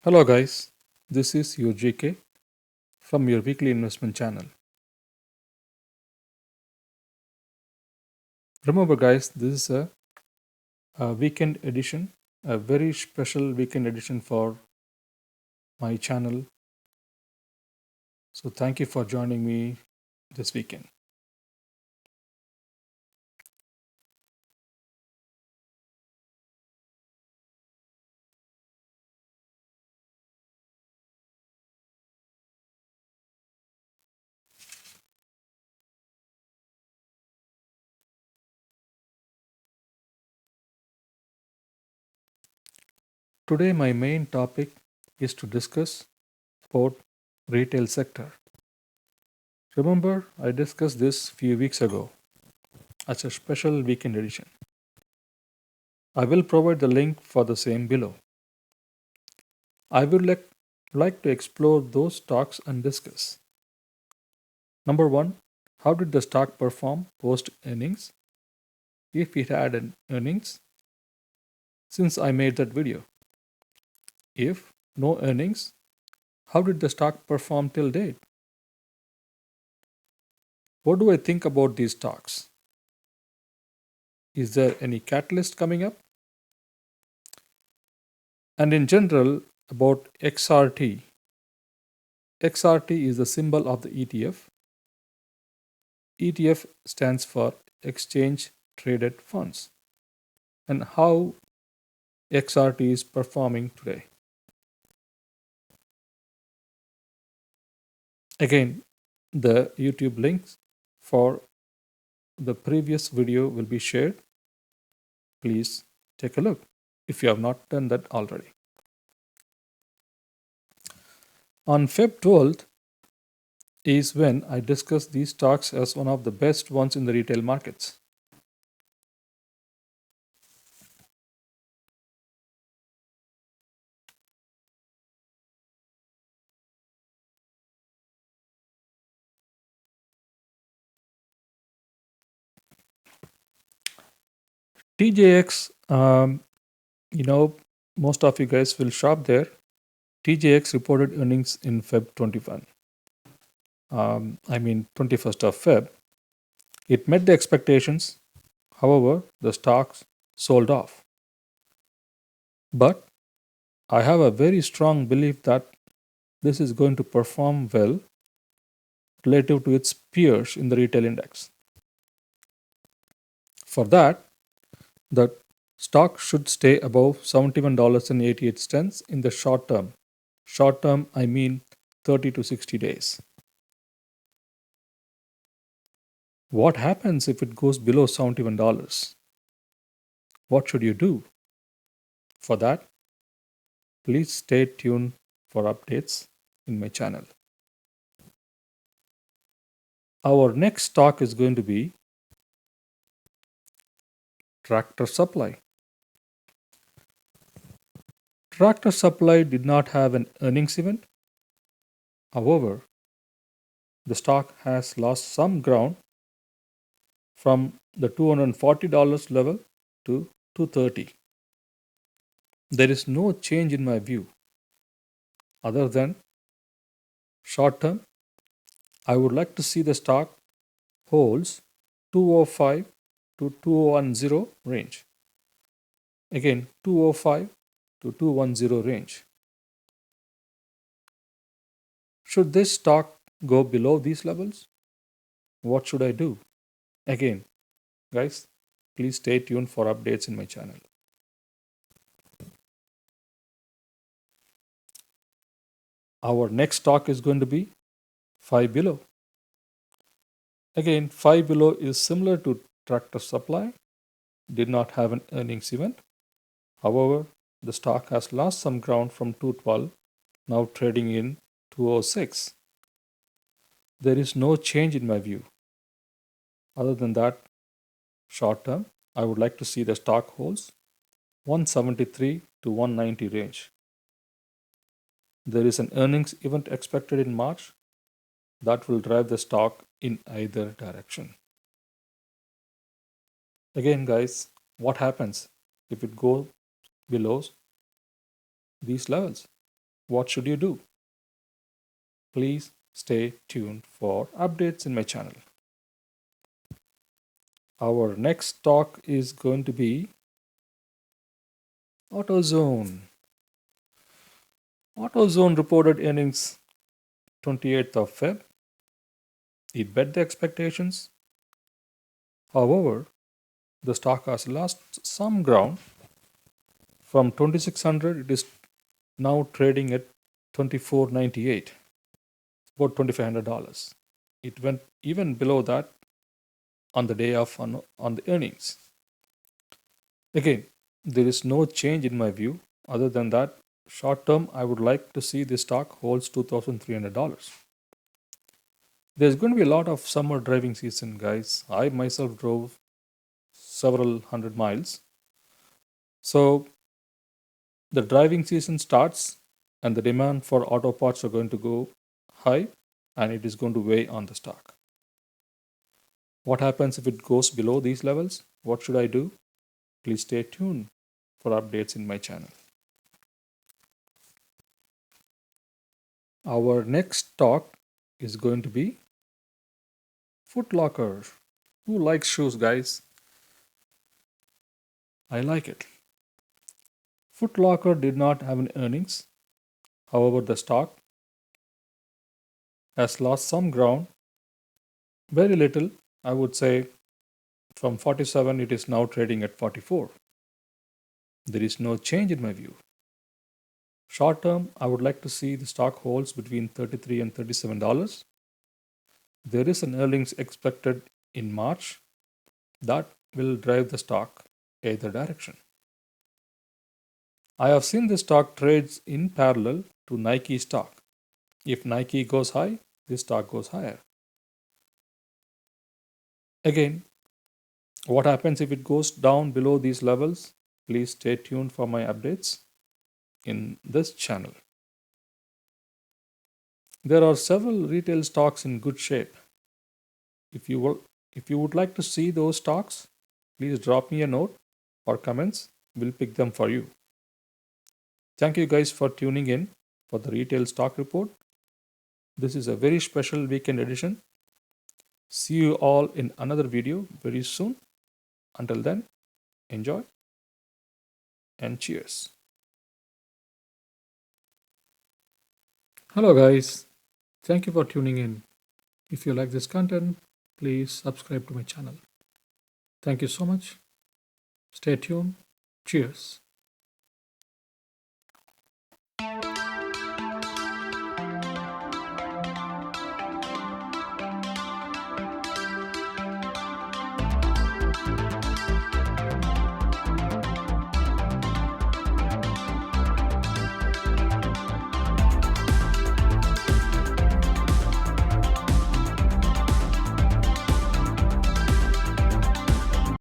Hello, guys. This is your JK from your weekly investment channel. Remember, guys, this is a weekend edition, a very special weekend edition for my channel. So, thank you for joining me this weekend. Today, my main topic is to discuss about retail sector. Remember, I discussed this few weeks ago as a special weekend edition. I will provide the link for the same below. I would like to explore those stocks and discuss. Number one, how did the stock perform post earnings? If it had an earnings since I made that video. If no earnings, how did the stock perform till date? What do I think about these stocks? Is there any catalyst coming up? And in general, about XRT. XRT is the symbol of the ETF. ETF stands for Exchange Traded Funds. And how XRT is performing today. Again, the YouTube links for the previous video will be shared. Please take a look if you have not done that already. On Feb 12th is when I discussed these stocks as one of the best ones in the retail markets. TJX, most of you guys will shop there. TJX reported earnings in Feb 21. 21st of Feb. It met the expectations. However, the stocks sold off. But I have a very strong belief that this is going to perform well relative to its peers in the retail index. For that, the stock should stay above $71.88 in the short term. Short term, I mean 30 to 60 days. What happens if it goes below $71? What should you do? For that, please stay tuned for updates in my channel. Our next stock is going to be Tractor Supply. Tractor Supply did not have an earnings event. However, the stock has lost some ground from the $240 level to $230. There is no change in my view other than short term. I would like to see the stock holds 205 to 210 range. Again, 205 to 210 range. Should this stock go below these levels? What should I do? Again, guys, please stay tuned for updates in my channel. Our next stock is going to be Five Below. Again, Five Below is similar to Tractor Supply, did not have an earnings event. However, the stock has lost some ground from 212, now trading in 206. There is no change in my view. Other than that, short term, I would like to see the stock holds 173 to 190 range. There is an earnings event expected in March. that will drive the stock in either direction. Again, guys, what happens if it goes below these levels? What should you do? Please stay tuned for updates in my channel. Our next talk is going to be AutoZone. AutoZone reported earnings 28th of Feb. It bet the expectations. However, the stock has lost some ground. From 2600, it is now trading at 2498, about $2,500. It went even below that on the day of on the earnings. Again, there is no change in my view other than that short term I would like to see this stock holds $2,300. There's going to be a lot of summer driving season, guys. I myself drove several hundred miles. So the driving season starts and the demand for auto parts are going to go high and it is going to weigh on the stock. What happens if it goes below these levels? What should I do? Please stay tuned for updates in my channel. Our next talk is going to be Foot Locker. Who likes shoes, guys? I like it. Foot Locker did not have an earnings. However, the stock has lost some ground, very little. I would say from 47, it is now trading at 44. There is no change in my view. Short term, I would like to see the stock holds between $33 and $37. There is an earnings expected in March that will drive the stock either direction. I have seen the stock trades in parallel to Nike stock. If Nike goes high, the stock goes higher. Again, what happens if it goes down below these levels? Please stay tuned for my updates in this channel. There are several retail stocks in good shape. If you would like to see those stocks, please drop me a note or comments. We'll pick them for you. Thank you guys for tuning in for the retail stock report. This is a very special weekend edition. See you all in another video very soon. Until then, enjoy and cheers. Hello guys. Thank you for tuning in. If you like this content, please subscribe to my channel. Thank you so much. Stay tuned. Cheers.